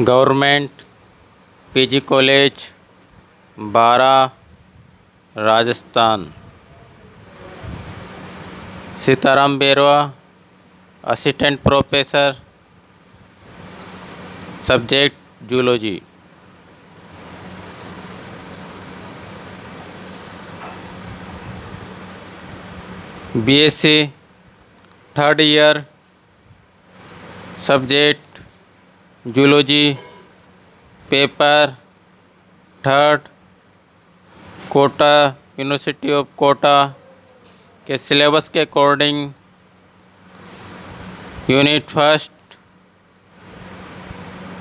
Government PG college Baran Rajasthan. Sitaram Berwa, assistant professor, subject zoology. BSc third year, subject zoology, paper third, Kota, university of Kota के syllabus के according unit first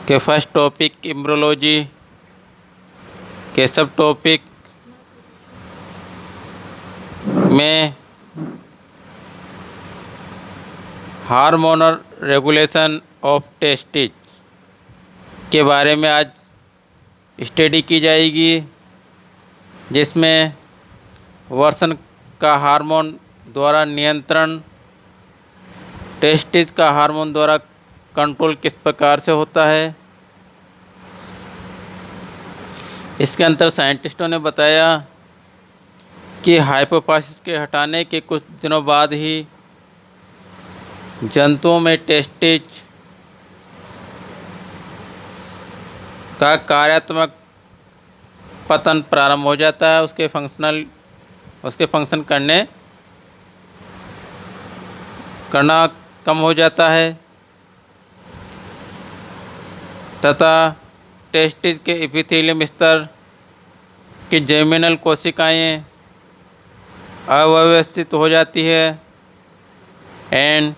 के first topic embryology के सब topic में hormonal regulation of testis के बारे में आज स्टडी की जाएगी, जिसमें वर्षण का हार्मोन द्वारा नियंत्रण, टेस्टिस का हार्मोन द्वारा कंट्रोल किस प्रकार से होता है। इसके अंतर साइंटिस्टों ने बताया कि हाइपोफाइसिस के हटाने के कुछ दिनों बाद ही जंतुओं में टेस्टिस का कार्यात्मक पतन प्रारंभ हो जाता है, उसके फंक्शन करना कम हो जाता है तथा टेस्टिस के एपिथेलियम स्तर की जर्मिनल कोशिकाएं अव्यवस्थित हो जाती है एंड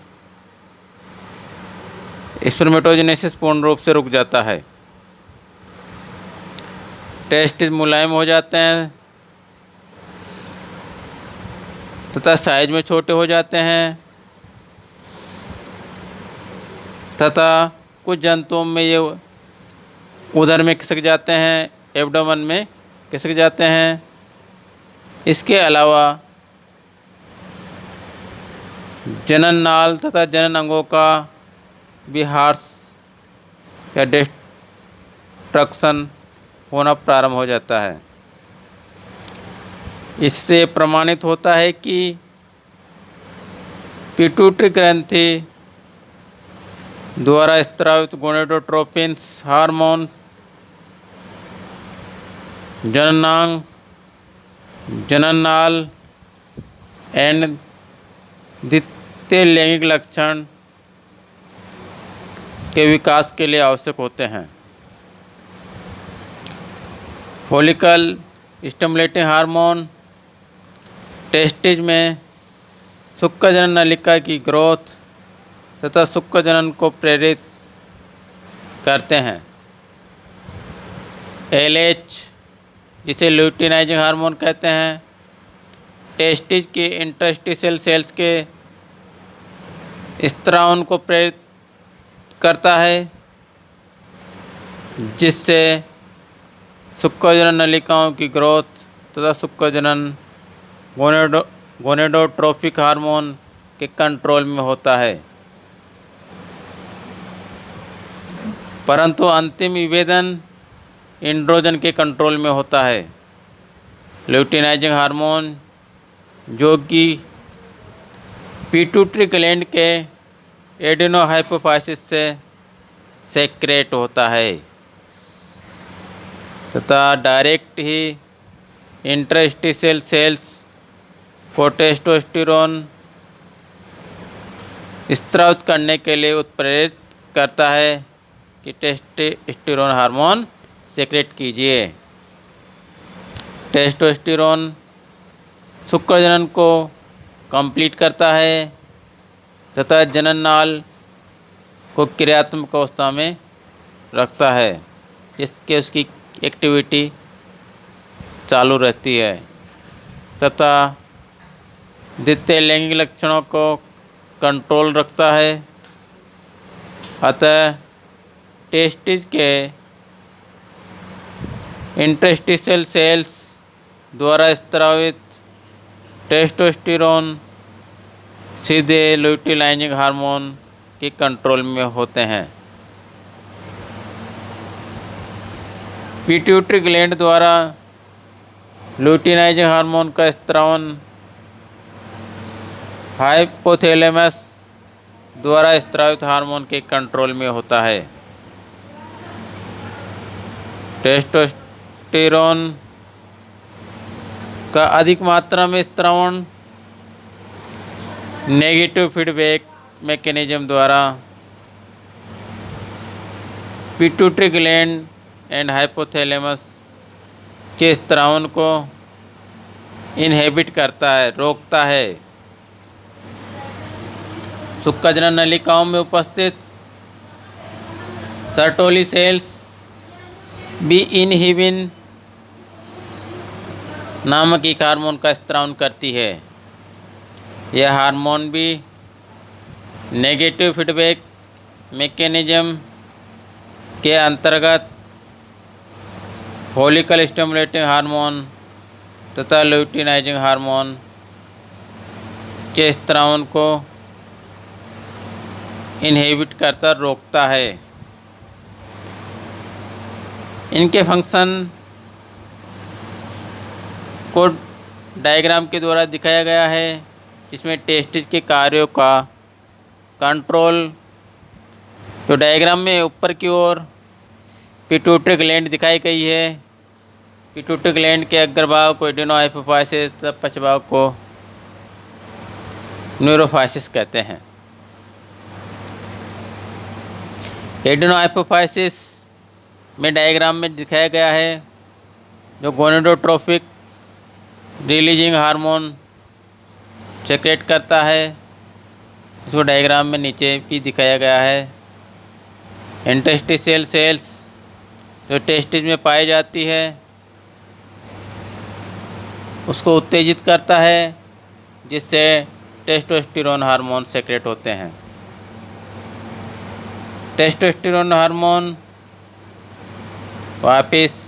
स्पर्मेटोजेनेसिस पूर्ण रूप से रुक जाता है। टेस्टिस मुलायम हो जाते हैं तथा साइज में छोटे हो जाते हैं तथा कुछ जंतुओं में ये उदर में खिसक जाते हैं, एब्डोमेन में खिसक जाते हैं। इसके अलावा जनन नाल तथा जनन अंगों का भी हार्स या डिस्ट्रक्शन होना प्रारंभ हो जाता है। इससे प्रमाणित होता है कि पिट्यूटरी ग्रंथि द्वारा स्रावित गोनेडोट्रोपिन्स हार्मोन जननांग, जननाल एंड द्वितीय लैंगिक लक्षण के विकास के लिए आवश्यक होते हैं। फॉलिकल स्टिमुलेटिंग हार्मोन टेस्टिस में शुक्र नलिका की ग्रोथ तथा शुक्र जनन को प्रेरित करते हैं। एलएच, जिसे ल्यूटिनाइजिंग हार्मोन कहते हैं, टेस्टिस की इंटरस्टिशियल सेल्स के स्त्रावन को प्रेरित करता है, जिससे शुक्रजनन नलिकाओं की ग्रोथ तथा शुक्रजनन गोनेडोट्रोपिक हार्मोन के कंट्रोल में होता है। परंतु अंतिम विभेदन एंड्रोजन के कंट्रोल में होता है। ल्यूटिनाइजिंग हार्मोन, जो कि पिट्यूटरी ग्लैंड के एडेनोहाइपोफाइसिस से सेक्रेट होता है तथा डायरेक्ट ही इंटरस्टिशियल सेल्स को टेस्टोस्टेरोन स्रावित करने के लिए उत्प्रेरित करता है कि टेस्टोस्टेरोन हार्मोन सेक्रेट कीजिए। टेस्टोस्टेरोन शुक्रजनन को कंप्लीट करता है तथा जनन नाल को क्रियात्मक अवस्था में रखता है, जिसके उसकी एक्टिविटी चालू रहती है तथा द्वितीय लैंगिक लक्षणों को कंट्रोल रखता है। अतः टेस्टिस के इंटरस्टिशियल सेल्स द्वारा स्रावित टेस्टोस्टेरोन सीधे ल्यूटिनाइजिंग हार्मोन के कंट्रोल में होते हैं। पिट्यूटरी ग्लैंड द्वारा ल्यूटिनाइजिंग हार्मोन का स्त्रावन हाइपोथैलेमस द्वारा स्रावित हार्मोन के कंट्रोल में होता है। टेस्टोस्टेरोन का अधिक मात्रा में स्रावण नेगेटिव फीडबैक मैकेनिज्म द्वारा पिट्यूटरी ग्लैंड एंड हाइपोथैलेमस के स्रावन को इनहिबिट करता है, रोकता है। सुक्काजनन नलिकाओं में उपस्थित सर्टोली सेल्स भी इनहिबिन नामक एक हार्मोन का स्रावन करती है। यह हार्मोन भी नेगेटिव फीडबैक मैकेनिज्म के अंतर्गत फॉलिकल स्टिमुलेटिंग हार्मोन तथा ल्यूटिनाइजिंग हार्मोन के स्रावन को इनहिबिट करता रोकता है। इनके फंक्शन को डायग्राम के द्वारा दिखाया गया है, जिसमें टेस्टिस के कार्यों का कंट्रोल, तो डायग्राम में ऊपर की ओर पिट्यूटरी ग्लैंड दिखाई गई है। पिट्यूटरी ग्लैंड के अग्रभाग को एडेनोहाइपोफाइसिस तथा पश्चभाग को न्यूरोफाइसिस कहते हैं। एडेनोहाइपोफाइसिस में डायग्राम में दिखाया गया है जो गोनेडोट्रोफिक रिलीजिंग हार्मोन सेक्रेट करता है, इसको डायग्राम में नीचे भी दिखाया गया है। इंटरस्टिशियल सेल्स जो टेस्टिस में पाई जाती है उसको उत्तेजित करता है, जिससे टेस्टोस्टेरोन हार्मोन सेक्रेट होते हैं। टेस्टोस्टेरोन हार्मोन वापस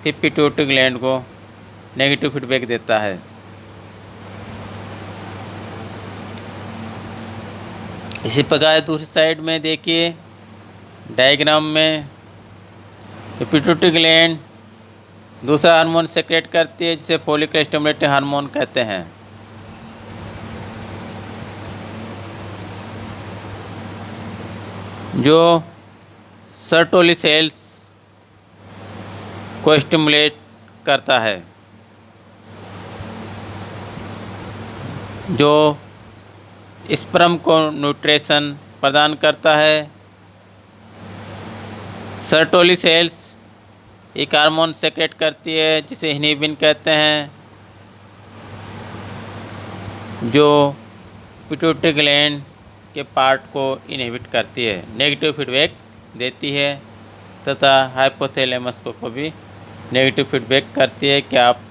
पिट्यूटरी ग्लैंड को नेगेटिव फीडबैक देता है। इसी प्रकार दूसरी साइड में देखिए डायग्राम में पिट्यूटरी ग्लैंड दूसरा हार्मोन सेक्रेट करती है, जिसे फॉलिकल स्टिमुलेटिंग हार्मोन कहते हैं। जो सर्टोली सेल्स को स्टिमुलेट करता है, जो स्पर्म को न्यूट्रिशन प्रदान करता है। सर्टोली सेल्स एक हार्मोन सेक्रेट करती है जिसे इनहिबिन कहते हैं, जो पिट्यूटरी ग्लैंड के पार्ट को इनहिबिट करती है, नेगेटिव फीडबैक देती है तथा हाइपोथैलेमस को भी नेगेटिव फीडबैक करती है कि आप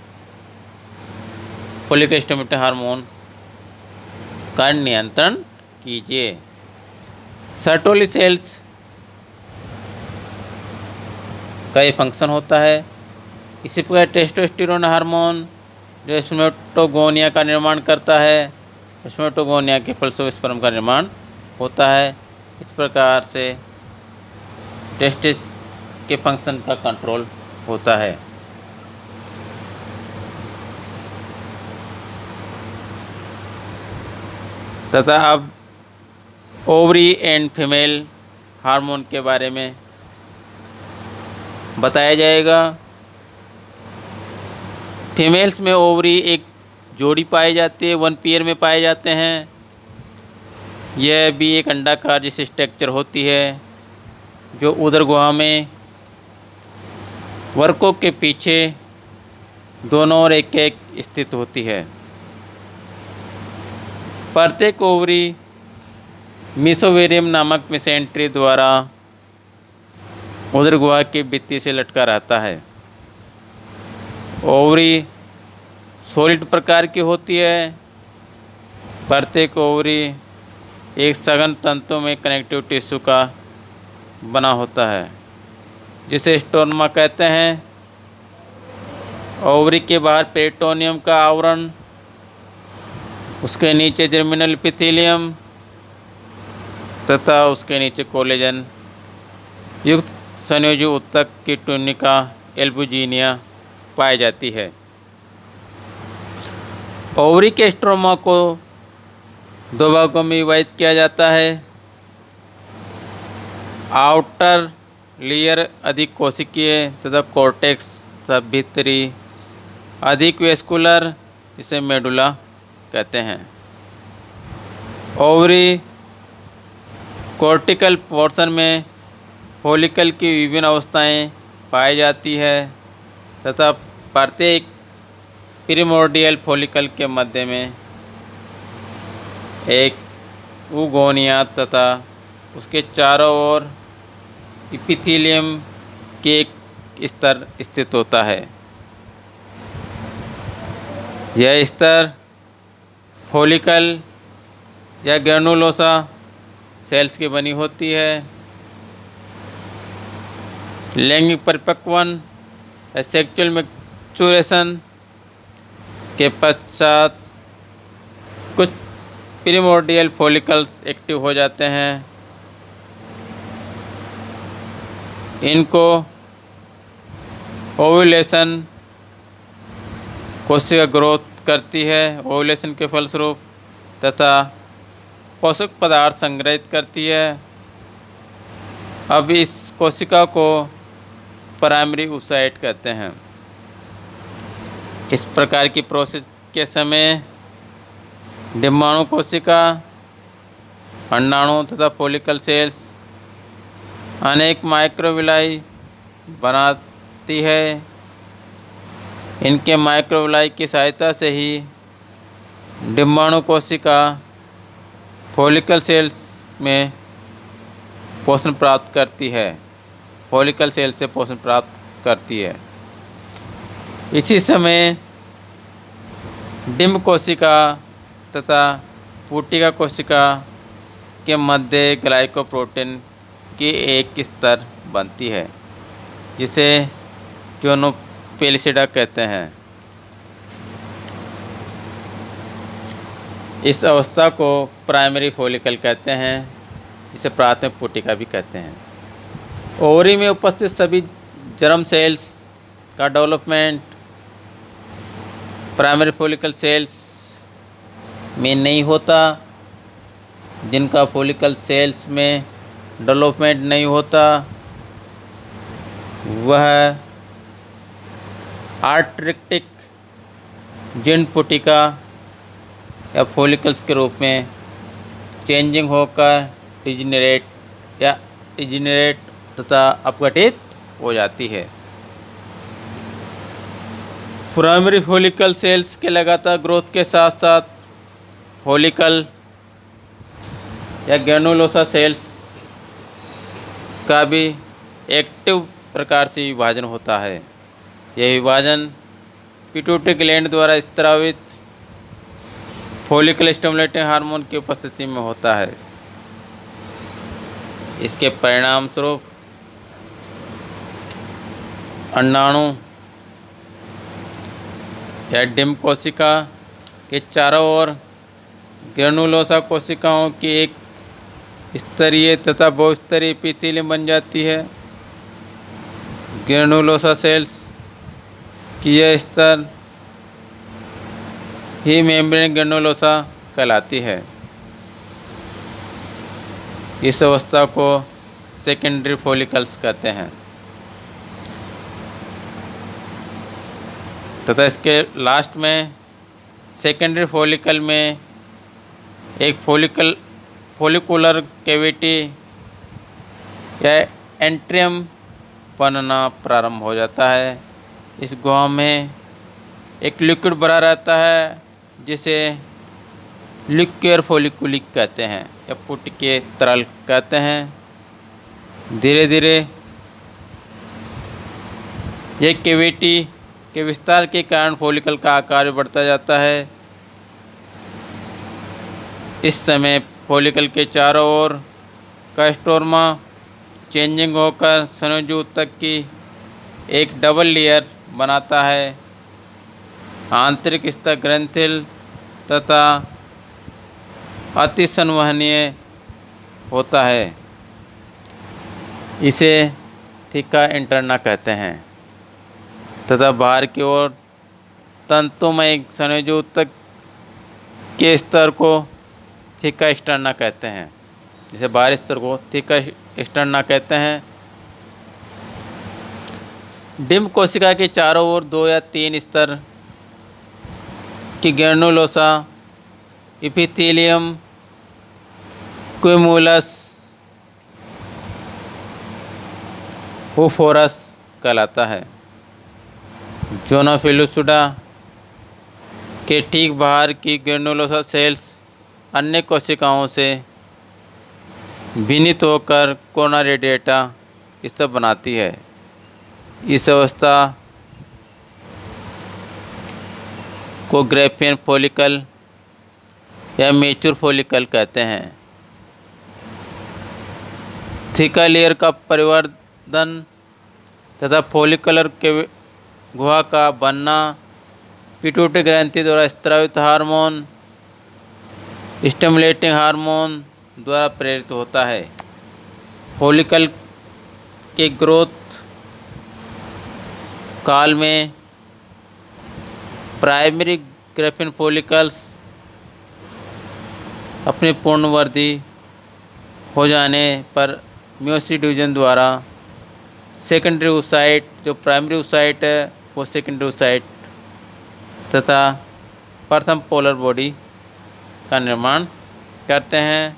फॉलिकल स्टिमुलेटिंग हार्मोन का नियंत्रण कीजिए। सर्टोली सेल्स का ये फंक्शन होता है। इसी प्रकार टेस्टोस्टेरोन हार्मोन जो स्पर्मेटोगोनिया का निर्माण करता है, स्पर्मेटोगोनिया के फलस्वरूप स्पर्म का निर्माण होता है। इस प्रकार से टेस्टिस के फंक्शन का कंट्रोल होता है। तथा अब ओवरी एंड फीमेल हार्मोन के बारे में बताया जाएगा। फीमेल्स में ओवरी एक जोड़ी पाई जाती है, वन पेयर में पाए जाते हैं। यह भी एक अंडाकार जैसी स्ट्रक्चर होती है, जो उदर गुहा में वर्कों के पीछे दोनों ओर एक एक स्थित होती है। प्रत्येक ओवरी मीसोवेरियम नामक मेसेंट्री द्वारा उदर गुहा की भित्ति से लटका रहता है। ओवरी सॉलिड प्रकार की होती है। प्रत्येक ओवरी एक सघन तंतु में कनेक्टिव टिश्यू का बना होता है, जिसे स्टोरमा कहते हैं। ओवरी के बाहर पेरिटोनियम का आवरण, उसके नीचे जर्मिनल एपिथेलियम तथा उसके नीचे कोलेजन युक्त संयोजी ऊतक की टूनिका एल्बुजिनिया पाई जाती है। ओवरी के स्ट्रोमा को दो भागों में विभाजित किया जाता है। आउटर लेयर अधिक कोशिकीय तथा कॉर्टेक्स तथा भीतरी अधिक वेस्कुलर, इसे मेडुला कहते हैं। ओवरी कॉर्टिकल पोर्शन में फॉलिकल की विभिन्न अवस्थाएं पाई जाती है तथा प्रत्येक प्रिमोर्डियल फॉलिकल के मध्य में एक उगोनिया तथा उसके चारों ओर इपिथीलियम के एक स्तर स्थित होता है। यह स्तर फॉलिकल या ग्रैनुलोसा सेल्स की बनी होती है। लैंगिक परिपक्वन या सेक्सुअल मैच्योरेशन के पश्चात कुछ प्रिमोर्डियल फॉलिकल्स एक्टिव हो जाते हैं। इनको ओव्यूलेशन कोशिका ग्रोथ करती है, ओव्यूलेशन के फलस्वरूप, तथा पोषक पदार्थ संग्रहित करती है। अब इस कोशिका को प्राइमरी oocyte कहते हैं। इस प्रकार की प्रोसेस के समय डिम्बाणु कोशिका, अंडाणु तथा फॉलिकल सेल्स अनेक माइक्रोविलाई बनाती है। इनके माइक्रोविलाई की सहायता से ही डिम्बाणु कोशिका फॉलिकल सेल्स में पोषण प्राप्त करती है, फॉलिकल सेल से पोषण प्राप्त करती है। इसी समय डिम्ब कोशिका तथा पुटिका कोशिका के मध्य ग्लाइकोप्रोटीन की एक स्तर बनती है, जिसे जोनोपेलिसिडा कहते हैं। इस अवस्था को प्राइमरी फॉलिकल कहते हैं, जिसे प्राथमिक पुटिका भी कहते हैं। ओवरी में उपस्थित सभी जर्म सेल्स का डेवलपमेंट प्राइमरी फॉलिकल सेल्स में नहीं होता। जिनका फॉलिकल सेल्स में डेवलपमेंट नहीं होता वह आर्टरिक्टिक जिन पुटिका या फॉलिकल्स के रूप में चेंजिंग होकर डिजेनरेट तथा अपघटित हो जाती है। प्राइमरी फॉलिकल सेल्स के लगातार ग्रोथ के साथ साथ फॉलिकल या ग्रैनुलोसा सेल्स का भी एक्टिव प्रकार से विभाजन होता है। यह विभाजन पिट्यूटरी ग्लैंड द्वारा स्रावित फॉलिकल स्टिमुलेटिंग हार्मोन की उपस्थिति में होता है। इसके परिणाम स्वरूप अंडाणु या डिम्ब कोशिका के चारों ओर ग्रैनुलोसा कोशिकाओं की एक स्तरीय तथा बहुस्तरीय एपिथेलियम बन जाती है। ग्रैनुलोसा सेल्स की यह स्तर ही मेम्ब्रेन ग्रैनुलोसा कहलाती है। इस अवस्था को सेकेंडरी फॉलिकल्स कहते हैं तथा इसके लास्ट में सेकेंडरी फॉलिकल में एक फॉलिकुलर कैविटी या एंट्रियम बनना प्रारंभ हो जाता है। इस गुहा में एक लिक्विड भरा रहता है जिसे लिक्विड फॉलिकुलिक कहते हैं या पुटिके तरल कहते हैं। धीरे धीरे ये कैविटी के विस्तार के कारण फॉलिकल का आकार भी बढ़ता जाता है। इस समय फॉलिकल के चारों ओर का स्ट्रोमा चेंजिंग होकर संयोजक तक की एक डबल लेयर बनाता है। आंतरिक स्तर ग्रंथिल तथा अति संवहनीय होता है। इसे थिका इंटरना कहते हैं। तथा बाहर की ओर तंतुमय संयोजक के स्तर को थिका स्टर्ना कहते हैं। जिसे बाहरी स्तर को थिका स्टर्ना कहते हैं। डिम्ब कोशिका के चारों ओर 2 या 3 स्तर की ग्रेनुलोसा इपिथेलियम क्यूमुलस ओफोरस कहलाता है। जोना फेलुसुडा के ठीक बाहर की ग्रेनुलोसा सेल्स अन्य कोशिकाओं से विनीत होकर कोरोना रेडिएटा स्तर बनाती है। इस अवस्था को ग्रेफियन फॉलिकल या मैच्योर फॉलिकल कहते हैं। थिका लेयर का परिवर्धन तथा फॉलिकुलर के गुहा का बनना पिट्यूटरी ग्रंथि द्वारा स्रावित हार्मोन स्टिमुलेटिंग हार्मोन द्वारा प्रेरित होता है। फॉलिकल के ग्रोथ काल में प्राइमरी ग्रेफिन फॉलिकल्स अपनी पूर्ण वृद्धि हो जाने पर मियोसिस डिवीजन द्वारा सेकेंडरी oocyte जो प्राइमरी oocyte है वो सेकेंडरी oocyte तथा प्रथम पोलर बॉडी का निर्माण करते हैं।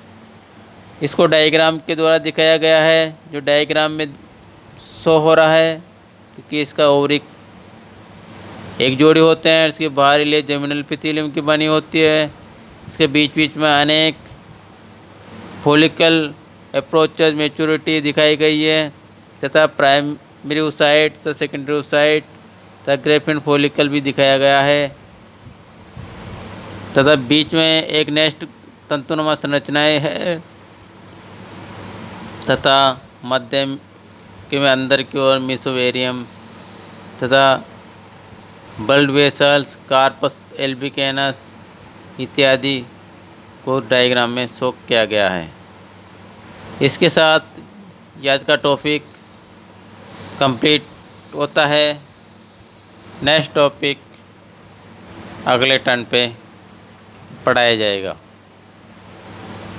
इसको डायग्राम के द्वारा दिखाया गया है, जो डायग्राम में शो हो रहा है, क्योंकि इसका ओवरी एक जोड़ी होते हैं। इसकी बाहरी लेयर जर्मिनल एपिथेलियम की बनी होती है। इसके बीच बीच में अनेक फॉलिकल अप्रोचेज मैच्योरिटी दिखाई गई है तथा प्राइमरी oocyte तथा सेकेंडरी oocyte तथा ग्रेफिन फॉलिकल भी दिखाया गया है तथा बीच में एक नेस्ट तंतुनुमा संरचनाएं है तथा मध्य के में अंदर की ओर मेसोवेरियम तथा ब्लड वेसल्स कार्पस एल्बिकेनस इत्यादि को डायग्राम में शो किया गया है। इसके साथ आज का टॉपिक कंप्लीट होता है। नेक्स्ट टॉपिक अगले टर्न पे पढ़ाया जाएगा।